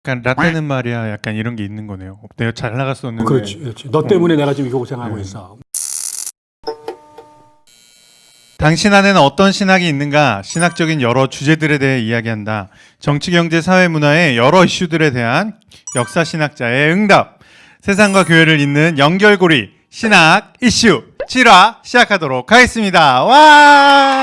약간 라떼는 말이야 약간 이런 게 있는 거네요. 내가 잘 나갔었는데. 그렇지, 그렇지. 너 때문에 내가 지금 이거 고생하고 있어. 당신 안에는 어떤 신학이 있는가? 신학적인 여러 주제들에 대해 이야기한다. 정치, 경제, 사회, 문화의 여러 이슈들에 대한 역사 신학자의 응답. 세상과 교회를 잇는 연결고리 신학 이슈 7화 시작하도록 하겠습니다. 와!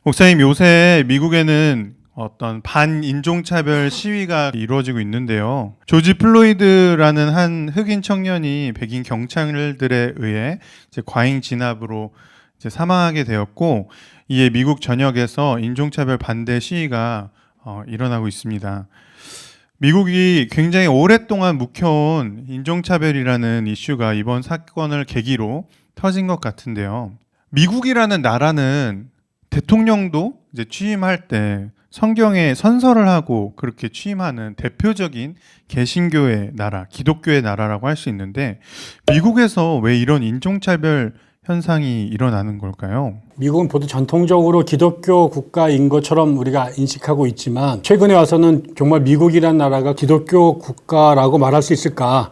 목사님, 요새 미국에는 어떤 반인종차별 시위가 이루어지고 있는데요. 조지 플로이드라는 한 흑인 청년이 백인 경찰들에 의해 이제 과잉 진압으로 이제 사망하게 되었고, 이에 미국 전역에서 인종차별 반대 시위가 일어나고 있습니다. 미국이 굉장히 오랫동안 묵혀온 인종차별이라는 이슈가 이번 사건을 계기로 터진 것 같은데요. 미국이라는 나라는 대통령도 이제 취임할 때 성경에 선서를 하고 그렇게 취임하는 대표적인 개신교의 나라, 기독교의 나라라고 할 수 있는데, 미국에서 왜 이런 인종차별 현상이 일어나는 걸까요? 미국은 보통 전통적으로 기독교 국가인 것처럼 우리가 인식하고 있지만, 최근에 와서는 정말 미국이란 나라가 기독교 국가라고 말할 수 있을까에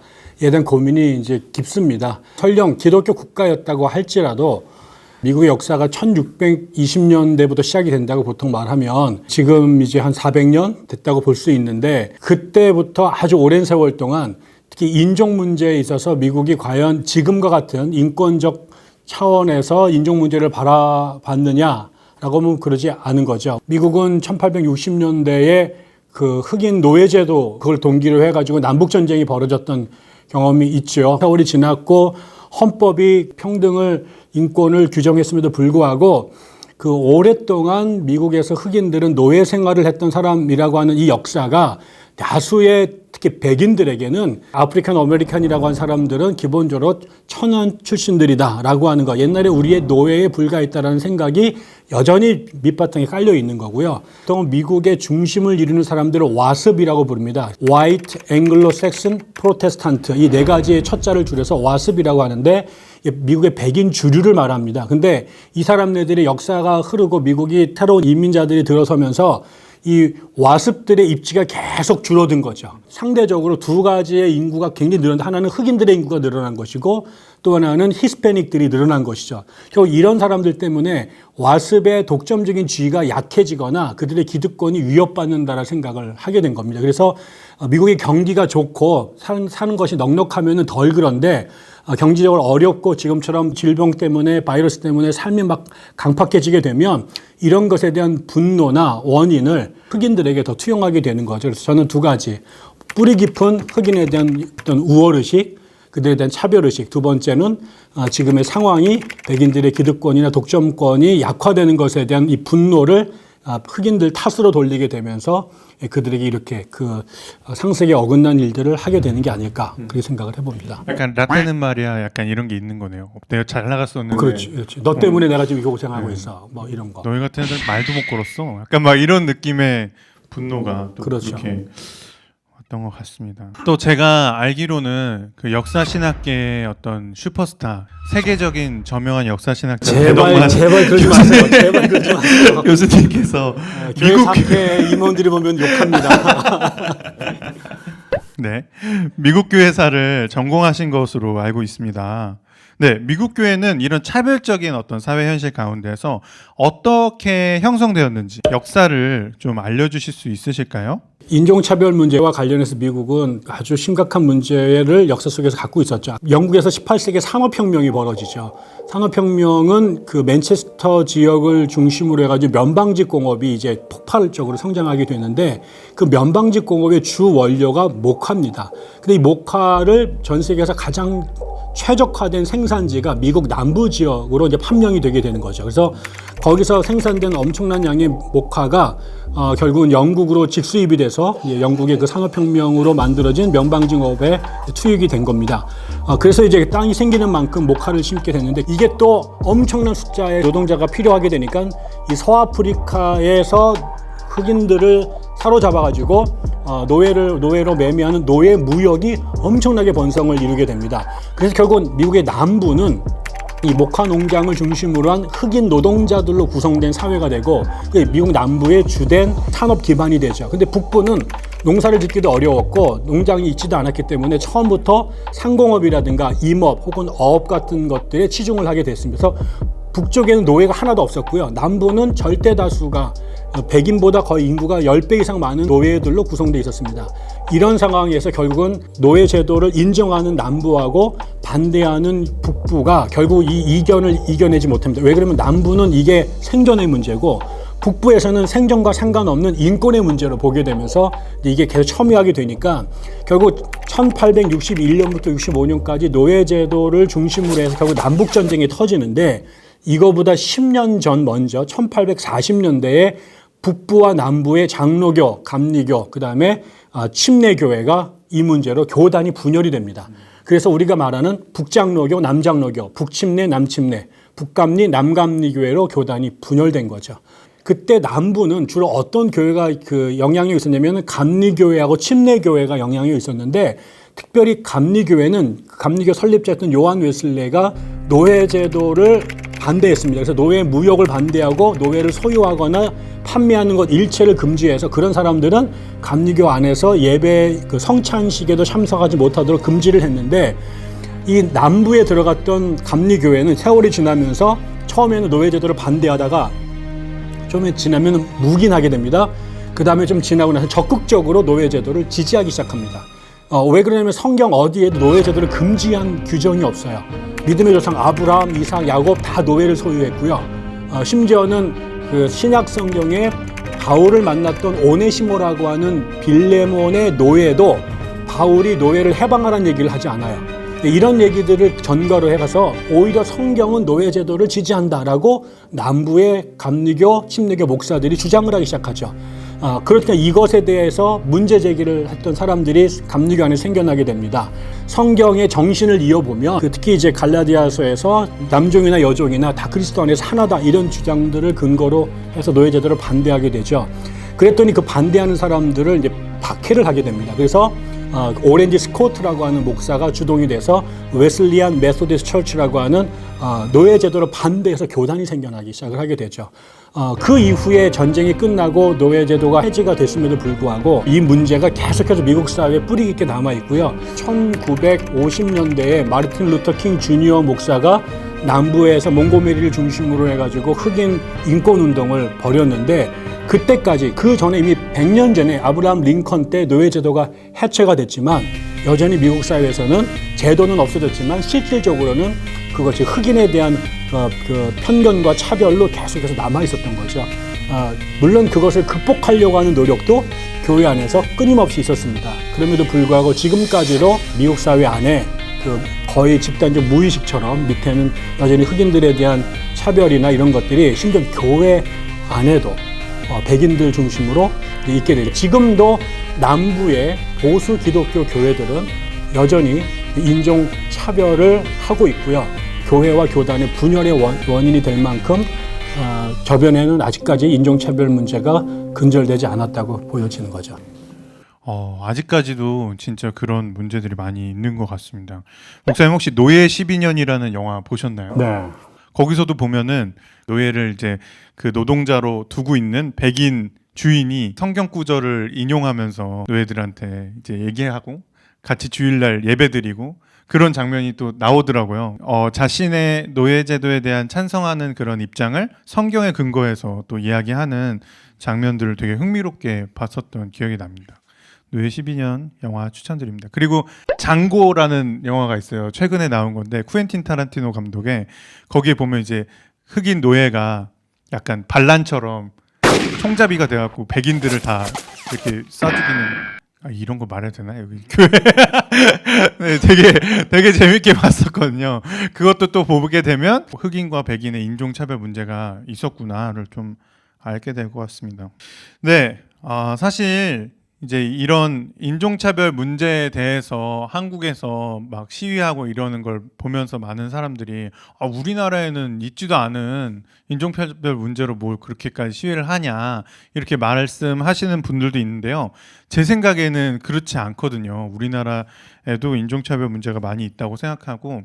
대한 고민이 이제 깊습니다. 설령 기독교 국가였다고 할지라도 미국의 역사가 1620년대부터 시작이 된다고 보통 말하면 지금 이제 한 400년 됐다고 볼 수 있는데, 그때부터 아주 오랜 세월 동안 특히 인종 문제에 있어서 미국이 과연 지금과 같은 인권적 차원에서 인종 문제를 바라봤느냐라고 하면 그러지 않은 거죠. 미국은 1860년대에 그 흑인 노예제도 그걸 동기로 해가지고 남북전쟁이 벌어졌던 경험이 있죠. 세월이 지났고 헌법이 평등을 인권을 규정했음에도 불구하고 그 오랫동안 미국에서 흑인들은 노예 생활을 했던 사람이라고 하는 이 역사가 다수의 특히 백인들에게는 아프리칸 아메리칸이라고 하는 사람들은 기본적으로 천한 출신들이다라고 하는 거, 옛날에 우리의 노예에 불과했다라는 생각이 여전히 밑바탕에 깔려 있는 거고요. 보통 미국의 중심을 이루는 사람들을 와습이라고 부릅니다. White Anglo-Saxon Protestant, 이 네 가지의 첫자를 줄여서 와습이라고 하는데 미국의 백인 주류를 말합니다. 근데 이 사람네들의 역사가 흐르고 미국이 새로운 이민자들이 들어서면서 이 와습들의 입지가 계속 줄어든 거죠. 상대적으로 두 가지의 인구가 굉장히 늘었는데, 하나는 흑인들의 인구가 늘어난 것이고 또 하나는 히스패닉들이 늘어난 것이죠. 결국 이런 사람들 때문에 와습의 독점적인 지위가 약해지거나 그들의 기득권이 위협받는다라는 생각을 하게 된 겁니다. 그래서 미국의 경기가 좋고 사는 것이 넉넉하면 덜 그런데, 경제적으로 어렵고 지금처럼 질병 때문에 바이러스 때문에 삶이 막 강팍해지게 되면 이런 것에 대한 분노나 원인을 흑인들에게 더 투영하게 되는 거죠. 그래서 저는 두 가지, 뿌리 깊은 흑인에 대한 어떤 우월의식, 그들에 대한 차별의식, 두 번째는 지금의 상황이 백인들의 기득권이나 독점권이 약화되는 것에 대한 이 분노를 흑인들 탓으로 돌리게 되면서 그들에게 이렇게 그 상식에 어긋난 일들을 하게 되는 게 아닐까, 그렇게 생각을 해봅니다. 약간 라떼는 말이야 약간 이런 게 있는 거네요. 내가 잘 나갔었는데. 그렇지, 그렇지. 너 때문에 내가 지금 이거 고생하고 있어. 뭐 이런 거. 너희 같은 애들 말도 못 걸었어. 약간 막 이런 느낌의 분노가 또 그렇죠. 그렇게 왔던 것 같습니다. 또 제가 알기로는 그 역사 신학계의 어떤 슈퍼스타, 세계적인 저명한 역사 신학자 제발 그러지 마세요. 제발 그러지 마세요. 교수님께서 교회 사회 임원들이 보면 욕합니다. 네, 미국 교회사를 전공하신 것으로 알고 있습니다. 네, 미국 교회는 이런 차별적인 어떤 사회 현실 가운데서 어떻게 형성되었는지 역사를 좀 알려주실 수 있으실까요? 인종차별 문제와 관련해서 미국은 아주 심각한 문제를 역사 속에서 갖고 있었죠. 영국에서 18세기 산업혁명이 벌어지죠. 산업혁명은 그 맨체스터 지역을 중심으로 해가지고 면방직 공업이 이제 폭발적으로 성장하게 되는데, 그 면방직 공업의 주 원료가 목화입니다. 근데 이 목화를 전 세계에서 가장 최적화된 생산지가 미국 남부 지역으로 이제 판명이 되게 되는 거죠. 그래서 거기서 생산된 엄청난 양의 목화가 결국은 영국으로 직수입이 돼서 영국의 그 산업혁명으로 만들어진 면방직업에 투입이 된 겁니다. 그래서 이제 땅이 생기는 만큼 목화를 심게 됐는데, 이게 또 엄청난 숫자의 노동자가 필요하게 되니까 이 서아프리카에서 흑인들을 사로잡아가지고 노예로 매매하는 노예 무역이 엄청나게 번성을 이루게 됩니다. 그래서 결국 미국의 남부는 이 목화 농장을 중심으로 한 흑인 노동자들로 구성된 사회가 되고 미국 남부의 주된 산업 기반이 되죠. 근데 북부는 농사를 짓기도 어려웠고 농장이 있지도 않았기 때문에 처음부터 상공업이라든가 임업 혹은 어업 같은 것들에 치중을 하게 됐습니다. 그래서 북쪽에는 노예가 하나도 없었고요. 남부는 절대 다수가 백인보다 거의 인구가 10배 이상 많은 노예들로 구성되어 있었습니다. 이런 상황에서 결국은 노예 제도를 인정하는 남부하고 반대하는 북부가 결국 이 이견을 이겨내지 못합니다. 왜 그러면 남부는 이게 생존의 문제고 북부에서는 생존과 상관없는 인권의 문제로 보게 되면서 이게 계속 첨예하게 되니까 결국 1861년부터 65년까지 노예 제도를 중심으로 해서 결국 남북 전쟁이 터지는데 이거보다 10년 전 먼저 1840년대에 북부와 남부의 장로교, 감리교, 그다음에 침례교회가 이 문제로 교단이 분열이 됩니다. 그래서 우리가 말하는 북장로교, 남장로교, 북침례, 남침례, 북감리, 남감리교회로 교단이 분열된 거죠. 그때 남부는 주로 어떤 교회가 그 영향력이 있었냐면 감리교회하고 침례교회가 영향력이 있었는데 특별히 감리교회는 감리교 설립자였던 요한 웨슬레가 노예제도를 반대했습니다. 그래서 노예 무역을 반대하고 노예를 소유하거나 판매하는 것 일체를 금지해서 그런 사람들은 감리교 안에서 예배 그 성찬식에도 참석하지 못하도록 금지를 했는데 이 남부에 들어갔던 감리교회는 세월이 지나면서 처음에는 노예제도를 반대하다가 좀 지나면 묵인하게 됩니다. 그 다음에 좀 지나고 나서 적극적으로 노예제도를 지지하기 시작합니다. 왜 그러냐면 성경 어디에도 노예제도를 금지한 규정이 없어요. 믿음의 조상 아브라함, 이삭, 야곱 다 노예를 소유했고요. 심지어는 그 신약 성경에 바울을 만났던 오네시모라고 하는 빌레몬의 노예도 바울이 노예를 해방하라는 얘기를 하지 않아요. 이런 얘기들을 전가로 해가서 오히려 성경은 노예제도를 지지한다라고 남부의 감리교, 침례교 목사들이 주장을 하기 시작하죠. 그러니까 이것에 대해서 문제 제기를 했던 사람들이 감리교 안에 생겨나게 됩니다. 성경의 정신을 이어보면 특히 이제 갈라디아서에서 남종이나 여종이나 다 그리스도 안에서 하나다 이런 주장들을 근거로 해서 노예제도를 반대하게 되죠. 그랬더니 그 반대하는 사람들을 이제 박해를 하게 됩니다. 그래서 오렌지 스코트라고 하는 목사가 주동이 돼서 웨슬리안 메소디스 처치라고 하는 노예제도를 반대해서 교단이 생겨나기 시작을 하게 되죠. 그 이후에 전쟁이 끝나고 노예제도가 해제가 됐음에도 불구하고 이 문제가 계속해서 미국 사회에 뿌리 깊게 남아 있고요. 1950년대에 마르틴 루터 킹 주니어 목사가 남부에서 몽고메리를 중심으로 해가지고 흑인 인권 운동을 벌였는데 그때까지 그 전에 이미 100년 전에 아브라함 링컨 때 노예제도가 해체가 됐지만 여전히 미국 사회에서는 제도는 없어졌지만 실질적으로는 그것이 흑인에 대한 그 편견과 차별로 계속해서 남아 있었던 거죠. 물론 그것을 극복하려고 하는 노력도 교회 안에서 끊임없이 있었습니다. 그럼에도 불구하고 지금까지도 미국 사회 안에 그 거의 집단적 무의식처럼 밑에는 여전히 흑인들에 대한 차별이나 이런 것들이 심지어 교회 안에도 백인들 중심으로 있게 되죠. 지금도 남부의 보수 기독교 교회들은 여전히 인종 차별을 하고 있고요. 교회와 교단의 분열의 원인이 될 만큼 저변에는 아직까지 인종차별 문제가 근절되지 않았다고 보여지는 거죠. 아직까지도 진짜 그런 문제들이 많이 있는 것 같습니다. 목사님 혹시 노예 12년이라는 영화 보셨나요? 네. 거기서도 보면은 노예를 이제 그 노동자로 두고 있는 백인 주인이 성경 구절을 인용하면서 노예들한테 이제 얘기하고 같이 주일날 예배드리고 그런 장면이 또 나오더라고요. 자신의 노예제도에 대한 찬성하는 그런 입장을 성경에 근거해서 또 이야기하는 장면들을 되게 흥미롭게 봤었던 기억이 납니다. 노예 12년 영화 추천드립니다. 그리고 장고라는 영화가 있어요. 최근에 나온 건데 쿠엔틴 타란티노 감독의 거기에 보면 이제 흑인 노예가 약간 반란처럼 총잡이가 돼갖고 백인들을 다 이렇게 쏴죽이는 이런 거 말해도 되나 여기 교회 네, 되게 재밌게 봤었거든요. 그것도 또 보게 되면 흑인과 백인의 인종차별 문제가 있었구나를 좀 알게 될 것 같습니다. 네, 사실 이제 이런 인종차별 문제에 대해서 한국에서 막 시위하고 이러는 걸 보면서 많은 사람들이 우리나라에는 있지도 않은 인종차별 문제로 뭘 그렇게까지 시위를 하냐 이렇게 말씀하시는 분들도 있는데요. 제 생각에는 그렇지 않거든요. 우리나라에도 인종차별 문제가 많이 있다고 생각하고,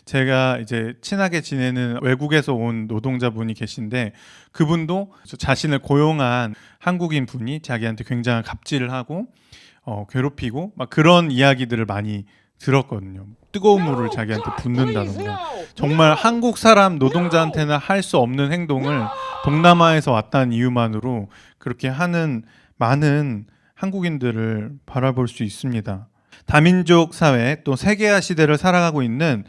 제가 이제 친하게 지내는 외국에서 온 노동자분이 계신데 그분도 자신을 고용한 한국인 분이 자기한테 굉장한 갑질을 하고 괴롭히고 막 그런 이야기들을 많이 들었거든요. 뜨거운 물을 자기한테 붓는다던가, 정말 한국 사람 노동자한테는 할 수 없는 행동을 동남아에서 왔다는 이유만으로 그렇게 하는 많은 한국인들을 바라볼 수 있습니다. 다민족 사회 또 세계화 시대를 살아가고 있는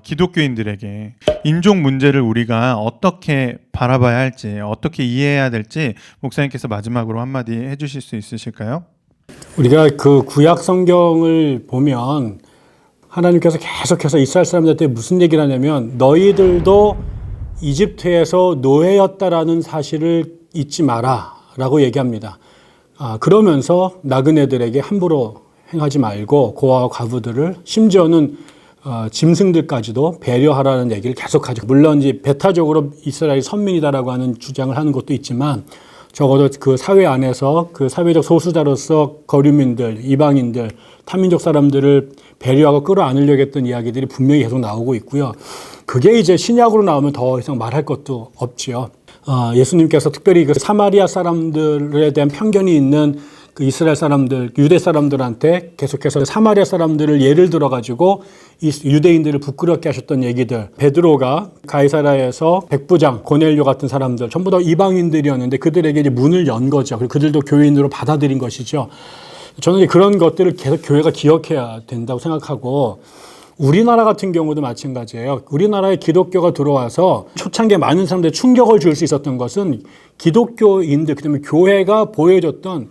기독교인들에게 인종 문제를 우리가 어떻게 바라봐야 할지, 어떻게 이해해야 될지 목사님께서 마지막으로 한마디 해주실 수 있으실까요? 우리가 그 구약 성경을 보면 하나님께서 계속해서 이스라엘 사람들한테 무슨 얘기를 하냐면 너희들도 이집트에서 노예였다라는 사실을 잊지 마라 라고 얘기합니다. 그러면서 나그네들에게 함부로 행하지 말고 고아와 과부들을, 심지어는 짐승들까지도 배려하라는 얘기를 계속하죠. 물론 이제 배타적으로 이스라엘이 선민이다라고 하는 주장을 하는 것도 있지만 적어도 그 사회 안에서 그 사회적 소수자로서 거류민들, 이방인들, 타민족 사람들을 배려하고 끌어안으려고 했던 이야기들이 분명히 계속 나오고 있고요. 그게 이제 신약으로 나오면 더 이상 말할 것도 없지요. 예수님께서 특별히 그 사마리아 사람들에 대한 편견이 있는 그 이스라엘 사람들, 유대 사람들한테 계속해서 사마리아 사람들을 예를 들어가지고 이 유대인들을 부끄럽게 하셨던 얘기들, 베드로가 가이사라에서 백부장, 고넬료 같은 사람들 전부 다 이방인들이었는데 그들에게 이제 문을 연 거죠. 그리고 그들도 교인으로 받아들인 것이죠. 저는 그런 것들을 계속 교회가 기억해야 된다고 생각하고, 우리나라 같은 경우도 마찬가지예요. 우리나라에 기독교가 들어와서 초창기에 많은 사람들이 충격을 줄 수 있었던 것은 기독교인들, 그다음에 교회가 보여줬던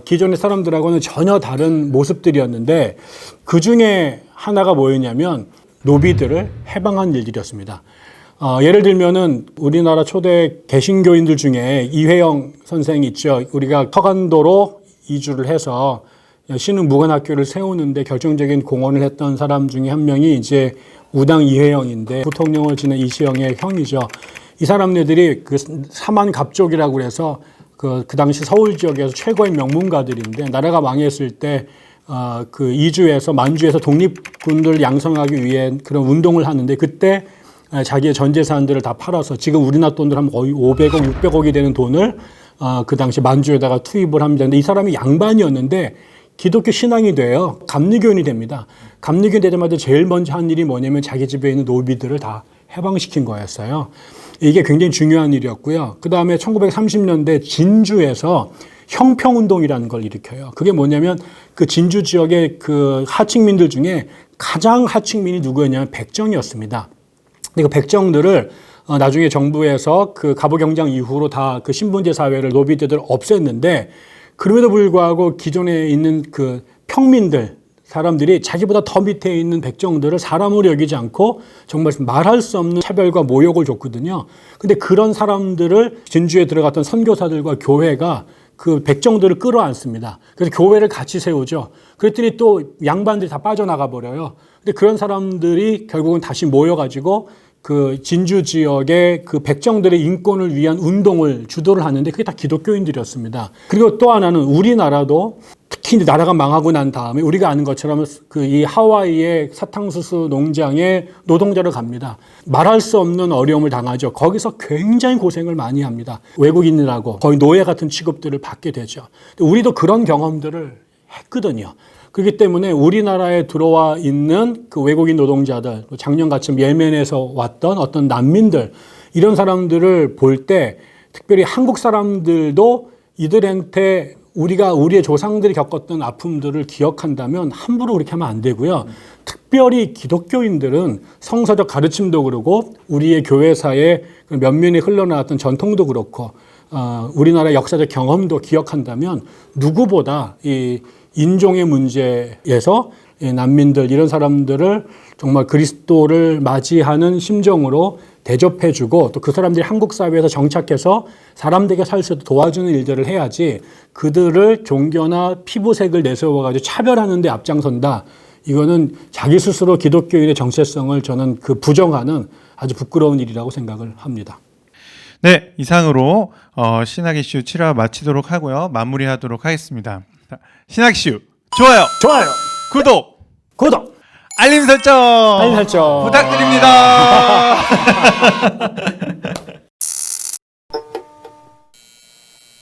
기존의 사람들하고는 전혀 다른 모습들이었는데, 그 중에 하나가 뭐였냐면 노비들을 해방한 일들이었습니다. 예를 들면은 우리나라 초대 개신교인들 중에 이회영 선생이 있죠. 우리가 서간도로 이주를 해서 신흥 무관학교를 세우는데 결정적인 공헌을 했던 사람 중에 한 명이 이제 우당 이회영인데, 부통령을 지낸 이시영의 형이죠. 이 사람네들이 그 사만갑족이라고 그래서 그 당시 서울 지역에서 최고의 명문가들인데, 나라가 망했을 때 그 이주에서 만주에서 독립군들을 양성하기 위해 그런 운동을 하는데, 그때 자기의 전 재산들을 다 팔아서 지금 우리나라 돈으로 하면 거의 500억, 600억이 되는 돈을 그 당시 만주에다가 투입을 합니다. 근데 이 사람이 양반이었는데 기독교 신앙이 돼요. 감리교인이 됩니다. 감리교인 되자마자 제일 먼저 한 일이 뭐냐면 자기 집에 있는 노비들을 다 해방시킨 거였어요. 이게 굉장히 중요한 일이었고요. 그 다음에 1930년대 진주에서 형평운동이라는 걸 일으켜요. 그게 뭐냐면 그 진주 지역의 그 하층민들 중에 가장 하층민이 누구였냐면 백정이었습니다. 근데 그 백정들을 나중에 정부에서 그 갑오경장 이후로 다 그 신분제 사회를 노비들을 없앴는데, 그럼에도 불구하고 기존에 있는 그 평민들, 사람들이 자기보다 더 밑에 있는 백정들을 사람으로 여기지 않고 정말 말할 수 없는 차별과 모욕을 줬거든요. 근데 그런 사람들을 진주에 들어갔던 선교사들과 교회가 그 백정들을 끌어안습니다. 그래서 교회를 같이 세우죠. 그랬더니 또 양반들이 다 빠져나가 버려요. 근데 그런 사람들이 결국은 다시 모여가지고 그 진주 지역의 그 백정들의 인권을 위한 운동을 주도를 하는데, 그게 다 기독교인들이었습니다. 그리고 또 하나는 우리나라도 특히 나라가 망하고 난 다음에 우리가 아는 것처럼 그 이 하와이의 사탕수수 농장에 노동자를 갑니다. 말할 수 없는 어려움을 당하죠. 거기서 굉장히 고생을 많이 합니다. 외국인이라고 거의 노예 같은 취급들을 받게 되죠. 우리도 그런 경험들을 했거든요. 그렇기 때문에 우리나라에 들어와 있는 그 외국인 노동자들, 작년같이 예멘에서 왔던 어떤 난민들, 이런 사람들을 볼 때 특별히 한국 사람들도 이들한테 우리가 우리의 조상들이 겪었던 아픔들을 기억한다면 함부로 그렇게 하면 안 되고요. 특별히 기독교인들은 성서적 가르침도 그렇고 우리의 교회사의 면면에 흘러나왔던 전통도 그렇고 우리나라의 역사적 경험도 기억한다면 누구보다 이 인종의 문제에서 난민들, 이런 사람들을 정말 그리스도를 맞이하는 심정으로 대접해주고 또 그 사람들이 한국 사회에서 정착해서 사람들에게 살 수 있도록 도와주는 일들을 해야지 그들을 종교나 피부색을 내세워가지고 차별하는 데 앞장선다. 이거는 자기 스스로 기독교인의 정체성을 저는 그 부정하는 아주 부끄러운 일이라고 생각을 합니다. 네, 이상으로 신학 이슈 7화 마치도록 하고요. 마무리하도록 하겠습니다. 자, 신학 이슈 좋아요, 구독, 구독, 알림 설정 알림 설정 부탁드립니다.